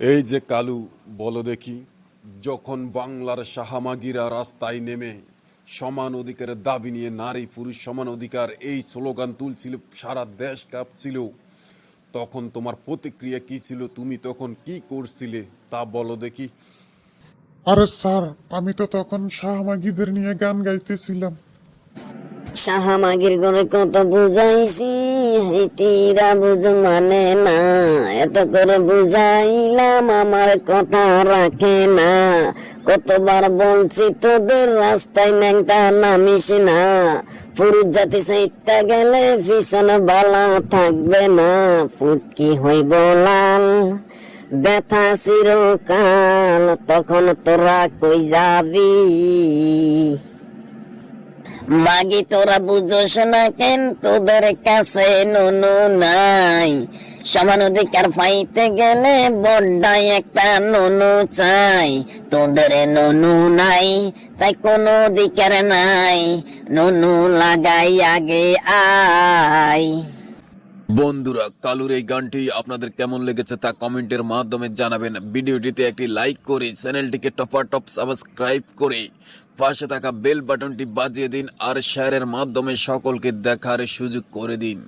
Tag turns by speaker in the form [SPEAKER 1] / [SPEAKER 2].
[SPEAKER 1] এই যে কালু, বলো দেখি, যখন বাংলার সাহামাগীরা রাস্তায় নেমে সমান অধিকারের দাবি নিয়ে নারী পুরুষ সমান অধিকার এই স্লোগান তুলছিল, সারা দেশ কাঁপছিল, তখন তোমার প্রতিক্রিয়া কি ছিল? তুমি তখন কি করছিলে তা বলো দেখি।
[SPEAKER 2] আরে স্যার, আমি তো তখন শাহমাগীদের নিয়ে গান গাইতেছিলাম।
[SPEAKER 3] সাহামাগির করে কত বুঝাইছি, হেতিরা বুঝ মানে না। এত করে বুঝাইলাম, আমার কথা রাখে না। কতবার বলছি তোদের রাস্তায় ন্যাংটা নামিস না। পুরুষ জাতি চাইতে গেলে পিছন বালা থাকবে না। ফুটকি হইব লাল, ব্যথা চিরকাল, তখন তোরা কই যাবি? মাগি তোরা বুঝোস না কেন, তোদের কাছে নুনু নাই। সমান অধিকার পাইতে গেলে বড্ডাই একটা নুনু চাই। তোদের নুনু নাই, তাই কোনো অধিকার নাই। নুনু লাগাই আগে আয়।
[SPEAKER 4] বন্ধুরা, কালুর এই গানটি আপনাদের কেমন লেগেছে তা কমেন্টের মাধ্যমে জানাবেন। ভিডিওটিতে একটি লাইক করে চ্যানেলটিকে টপ সাবস্ক্রাইব করে পাশে থাকা বেল বাটনটি বাজিয়ে দিন আর শেয়ারের মাধ্যমে সকলকে দেখার সুযোগ করে দিন।